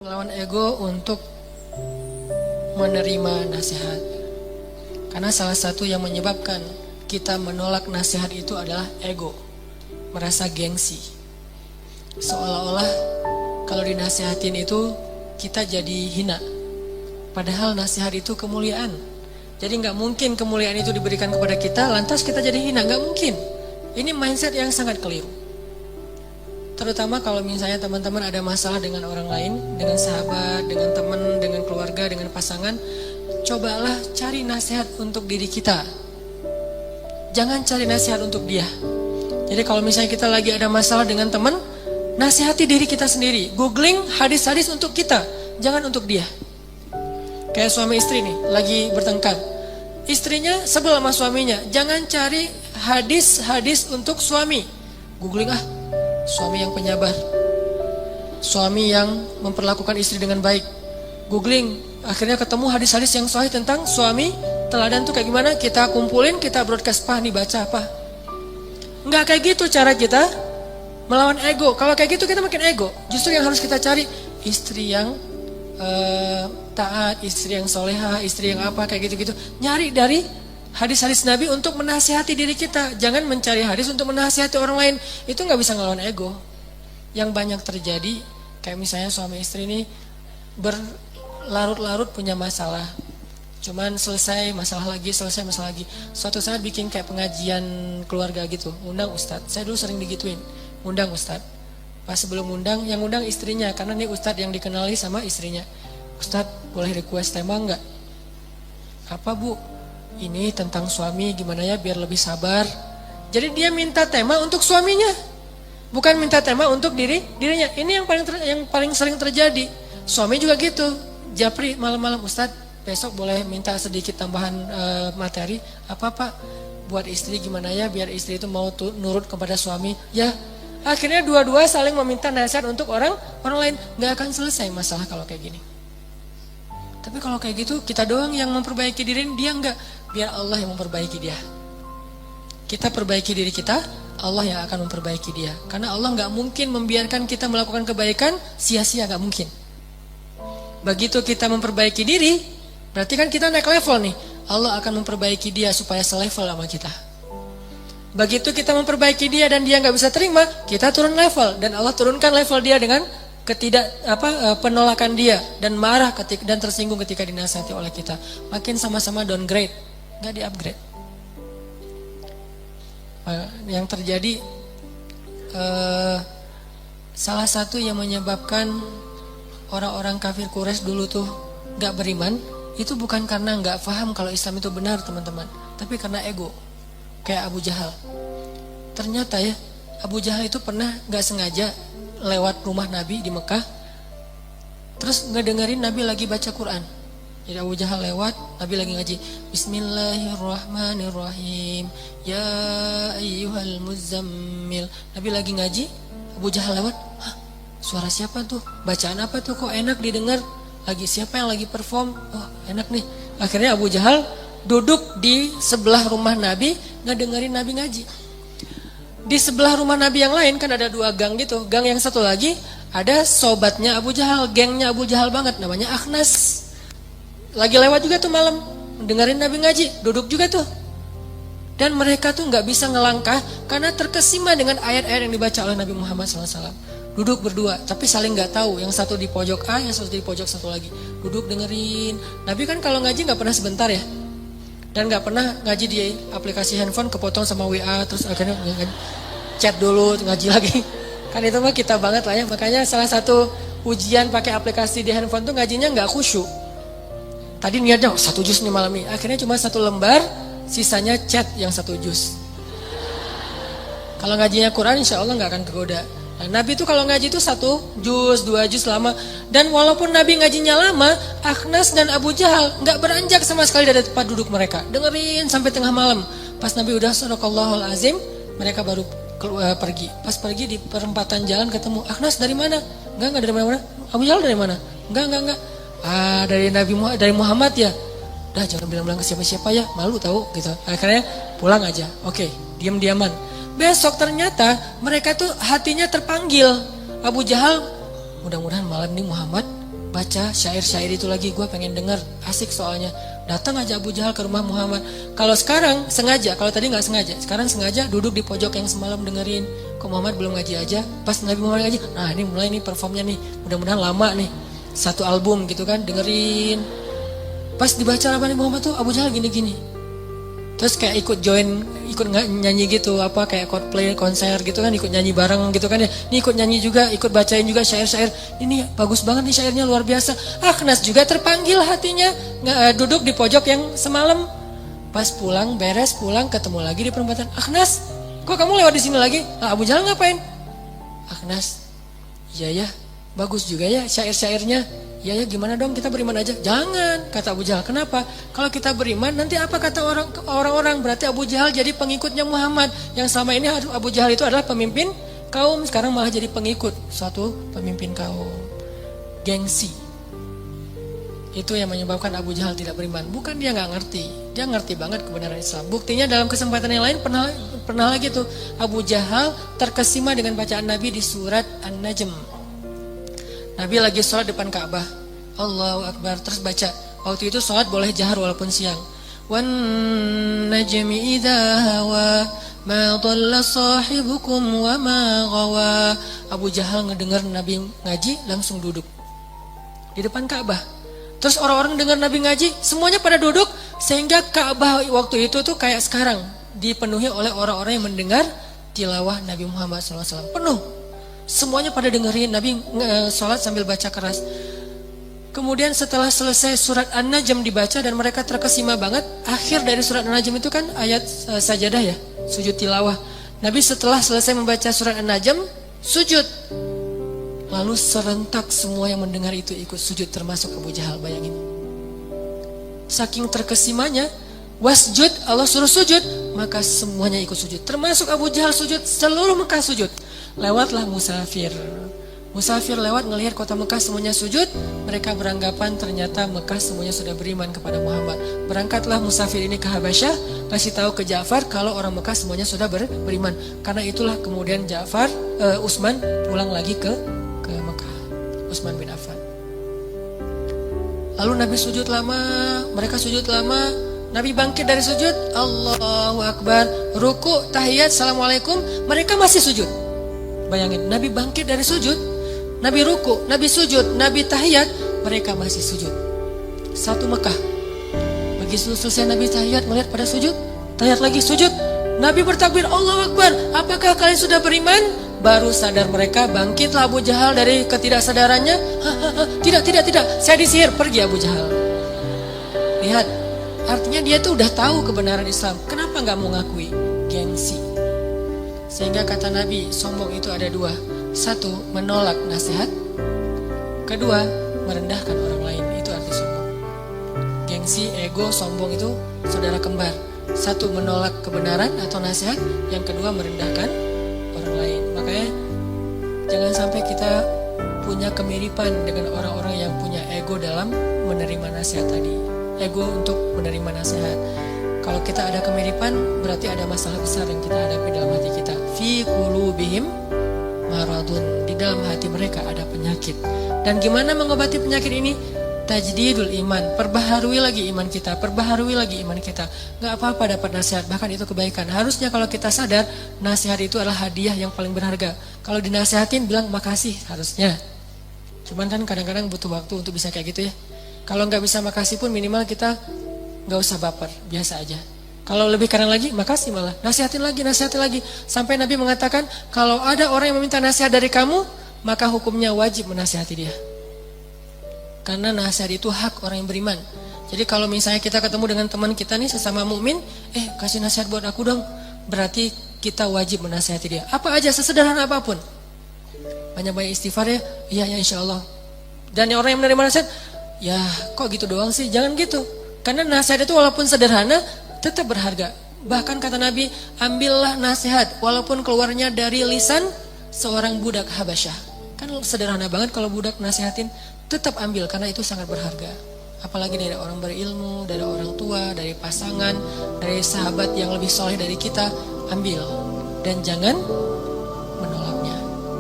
Melawan ego untuk menerima nasihat. Karena salah satu yang menyebabkan kita menolak nasihat itu adalah ego. Merasa gengsi. Seolah-olah kalau dinasihatin itu kita jadi hina. Padahal nasihat itu kemuliaan. Jadi gak mungkin kemuliaan itu diberikan kepada kita lantas kita jadi hina. Gak mungkin. Ini mindset yang sangat keliru. Terutama kalau misalnya teman-teman ada masalah dengan orang lain, dengan sahabat, dengan teman, dengan keluarga, dengan pasangan, cobalah cari nasihat untuk diri kita. Jangan cari nasihat untuk dia. Jadi kalau misalnya kita lagi ada masalah dengan teman, nasihati diri kita sendiri. Googling hadis-hadis untuk kita, jangan untuk dia. Kayak suami istri nih, lagi bertengkar. Istrinya sebel sama suaminya, jangan cari hadis-hadis untuk suami. Googling suami yang penyabar, suami yang memperlakukan istri dengan baik. Googling, akhirnya ketemu hadis-hadis yang sahih tentang suami teladan tuh kayak gimana. Kita kumpulin, kita broadcast, nih baca apa. Nggak kayak gitu cara kita melawan ego. Kalau kayak gitu kita makin ego. Justru yang harus kita cari istri yang taat, istri yang soleha, istri yang apa kayak gitu-gitu. Nyari dari hadis-hadis Nabi untuk menasihati diri kita. Jangan mencari hadis untuk menasihati orang lain. Itu gak bisa ngelawan ego. Yang banyak terjadi, kayak misalnya suami istri ini berlarut-larut punya masalah. Cuman selesai masalah lagi, selesai masalah lagi. Suatu saat bikin kayak pengajian keluarga gitu. Undang Ustadz. Saya dulu sering digituin. Undang Ustadz. Pas sebelum undang, yang undang istrinya. Karena ini Ustadz yang dikenali sama istrinya. Ustadz boleh request tema enggak? Apa bu? Ini tentang suami gimana ya biar lebih sabar. Jadi dia minta tema untuk suaminya, bukan minta tema untuk dirinya. Ini yang paling sering terjadi. Suami juga gitu. Japri malam-malam, Ustadz besok boleh minta sedikit tambahan materi apa pak buat istri gimana ya biar istri itu mau nurut kepada suami. Ya akhirnya dua-dua saling meminta nasihat untuk orang lain. Gak akan selesai masalah kalau kayak gini. Tapi kalau kayak gitu kita doang yang memperbaiki diri, dia enggak. Biar Allah yang memperbaiki dia. Kita perbaiki diri kita, Allah yang akan memperbaiki dia. Karena Allah enggak mungkin membiarkan kita melakukan kebaikan sia-sia, enggak mungkin. Begitu kita memperbaiki diri, berarti kan kita naik level nih. Allah akan memperbaiki dia supaya selevel sama kita. Begitu kita memperbaiki dia dan dia enggak bisa terima, kita turun level dan Allah turunkan level dia dengan penolakan dia dan marah dan tersinggung ketika dinasihati oleh kita. Makin sama-sama downgrade, nggak di-upgrade. Yang terjadi salah satu yang menyebabkan orang-orang kafir Quraisy dulu tuh nggak beriman, itu bukan karena nggak paham kalau Islam itu benar teman-teman, tapi karena ego. Kayak Abu Jahal. Ternyata ya Abu Jahal itu pernah nggak sengaja lewat rumah Nabi di Mekah, terus ngedengerin Nabi lagi baca Quran. Jadi Abu Jahal lewat, Nabi lagi ngaji Bismillahirrahmanirrahim Ya ayyuhal muzammil. Nabi lagi ngaji, Abu Jahal lewat, suara siapa tuh? Bacaan apa tuh kok enak didengar? Lagi siapa yang lagi perform? Oh enak nih. Akhirnya Abu Jahal duduk di sebelah rumah Nabi, ngedengerin Nabi ngaji. Di sebelah rumah Nabi yang lain kan ada dua gang gitu. Gang yang satu lagi ada sobatnya Abu Jahal, gengnya Abu Jahal banget, namanya Akhnas. Lagi lewat juga tuh malam, dengerin Nabi ngaji, duduk juga tuh. Dan mereka tuh nggak bisa ngelangkah karena terkesima dengan ayat-ayat yang dibaca oleh Nabi Muhammad SAW. Duduk berdua, tapi saling nggak tahu. Yang satu di pojok A, yang satu di pojok satu lagi. Duduk dengerin. Nabi kan kalau ngaji nggak pernah sebentar ya. Dan gak pernah ngaji di aplikasi handphone kepotong sama WA terus akhirnya chat dulu ngaji lagi. Kan itu mah kita banget lah ya. Makanya salah satu ujian pakai aplikasi di handphone tuh ngajinya gak khusyuk. Tadi niatnya 1 juz nih malam ini, akhirnya cuma 1 lembar, sisanya chat yang 1 juz. Kalau ngajinya Quran insya Allah gak akan kegoda. Nah, Nabi itu kalau ngaji itu 1 juz, 2 juz lama. Dan walaupun Nabi ngajinya lama, Akhnas dan Abu Jahal gak beranjak sama sekali dari tempat duduk mereka. Dengerin sampai tengah malam. Pas Nabi udah Sadaqallahul Azim, mereka baru pergi. Pas pergi di perempatan jalan ketemu, Akhnas dari mana? Enggak dari mana-mana. Abu Jahal dari mana? Enggak. Dari Muhammad ya. Udah jangan bilang-bilang ke siapa-siapa ya, malu tahu gitu. Akhirnya pulang aja. Oke, diam-diaman. Besok ternyata mereka tuh hatinya terpanggil. Abu Jahal, mudah-mudahan malam ini Muhammad baca syair-syair itu lagi, gue pengen denger, asik soalnya. Datang aja Abu Jahal ke rumah Muhammad. Kalau sekarang sengaja, kalau tadi nggak sengaja, sekarang sengaja duduk di pojok yang semalam dengerin. Kok Muhammad belum ngaji aja? Pas Nabi Muhammad ngaji, nah ini mulai nih performnya nih, mudah-mudahan lama nih, 1 album gitu kan, dengerin. Pas dibaca apa nih Muhammad tuh Abu Jahal gini-gini. Terus kayak ikut nyanyi gitu, apa kayak Coldplay konser gitu kan, ikut nyanyi bareng gitu kan ya. Ini ikut nyanyi juga, ikut bacain juga syair-syair. Ini bagus banget nih syairnya, luar biasa. Akhnas juga terpanggil hatinya, duduk di pojok yang semalam. Pas pulang, beres pulang, ketemu lagi di perempatan. Akhnas, kok kamu lewat di sini lagi? Nah, Abu Jahal ngapain? Akhnas, iya ya, bagus juga ya syair-syairnya. Ya gimana dong kita beriman aja? Jangan, kata Abu Jahal. Kenapa? Kalau kita beriman nanti apa kata orang-orang? Berarti Abu Jahal jadi pengikutnya Muhammad. Yang selama ini Abu Jahal itu adalah pemimpin kaum, sekarang malah jadi pengikut suatu pemimpin kaum. Gengsi. Itu yang menyebabkan Abu Jahal tidak beriman. Bukan dia nggak ngerti, dia ngerti banget kebenaran Islam. Buktinya dalam kesempatan yang lain pernah lagi tuh Abu Jahal terkesima dengan bacaan Nabi di surat An-Najm. Nabi lagi sholat depan Ka'bah, Allahu Akbar, terus baca. Waktu itu sholat boleh jahar walaupun siang. Wan najmi idza hawa ma dhalla sahibukum wa ma ghawa. Abu Jahal ngedengar Nabi ngaji langsung duduk di depan Ka'bah. Terus orang-orang dengar Nabi ngaji semuanya pada duduk, sehingga Ka'bah waktu itu tuh kayak sekarang dipenuhi oleh orang-orang yang mendengar tilawah Nabi Muhammad SAW. Penuh. Semuanya pada dengerin Nabi sholat sambil baca keras. Kemudian setelah selesai surat An-Najm dibaca dan mereka terkesima banget, akhir dari surat An-Najm itu kan ayat sajadah ya, sujud tilawah. Nabi setelah selesai membaca surat An-Najm, sujud. Lalu serentak semua yang mendengar itu ikut sujud, termasuk Abu Jahal, bayangin. Saking terkesimanya, wasjud, Allah suruh sujud, maka semuanya ikut sujud. Termasuk Abu Jahal sujud, seluruh Mekah sujud. Lewatlah musafir. Musafir lewat ngelihat kota Mekah semuanya sujud. Mereka beranggapan ternyata Mekah semuanya sudah beriman kepada Muhammad. Berangkatlah musafir ini ke Habasyah, kasih tahu ke Ja'far kalau orang Mekah semuanya sudah beriman. Karena itulah kemudian Utsman pulang lagi ke Mekah. Utsman bin Affan. Lalu Nabi sujud lama, mereka sujud lama. Nabi bangkit dari sujud, Allahu Akbar, ruku, tahiyat, assalamualaikum, mereka masih sujud. Bayangin, Nabi bangkit dari sujud, Nabi ruku, Nabi sujud, Nabi tahiyat, mereka masih sujud. Satu Mekah. Begitu selesai Nabi tahiyat, melihat pada sujud, tahiyat lagi sujud. Nabi bertakbir, Allahu Akbar, apakah kalian sudah beriman? Baru sadar mereka, bangkitlah Abu Jahal dari ketidaksadarannya. Tidak, saya disihir, pergi Abu Jahal. Lihat, artinya dia tuh udah tahu kebenaran Islam. Kenapa gak mau ngakui? Gengsi. Sehingga kata Nabi, sombong itu ada 2. 1, menolak nasihat. 2, merendahkan orang lain. Itu arti sombong. Gengsi, ego, sombong itu saudara kembar. 1, menolak kebenaran atau nasihat. Yang 2, merendahkan orang lain. Makanya jangan sampai kita punya kemiripan dengan orang-orang yang punya ego dalam menerima nasihat tadi. Ego untuk menerima nasihat. Kalau kita ada kemiripan, berarti ada masalah besar yang kita hadapi dalam hati kita. Fi qulubihim maradun. Di dalam hati mereka ada penyakit. Dan gimana mengobati penyakit ini? Tajdidul iman. Perbaharui lagi iman kita. Perbaharui lagi iman kita. Gak apa-apa dapat nasihat. Bahkan itu kebaikan. Harusnya kalau kita sadar, nasihat itu adalah hadiah yang paling berharga. Kalau dinasihatin, bilang makasih harusnya. Cuman kan kadang-kadang butuh waktu untuk bisa kayak gitu ya. Kalau gak bisa makasih pun minimal kita gak usah baper, biasa aja. Kalau lebih keren lagi, makasih malah. Nasihatin lagi. Sampai Nabi mengatakan, kalau ada orang yang meminta nasihat dari kamu, maka hukumnya wajib menasihati dia. Karena nasihat itu hak orang yang beriman. Jadi kalau misalnya kita ketemu dengan teman kita nih, sesama mukmin, kasih nasihat buat aku dong. Berarti kita wajib menasihati dia. Apa aja, sesederhana apapun. Banyak-banyak istighfar ya, iya insya Allah. Dan orang yang menerima nasihat, ya kok gitu doang sih, jangan gitu. Karena nasihat itu walaupun sederhana, tetap berharga. Bahkan kata Nabi, ambillah nasihat walaupun keluarnya dari lisan seorang budak Habasyah. Kan sederhana banget kalau budak nasihatin, tetap ambil karena itu sangat berharga. Apalagi dari orang berilmu, dari orang tua, dari pasangan, dari sahabat yang lebih soleh dari kita, ambil. Dan jangan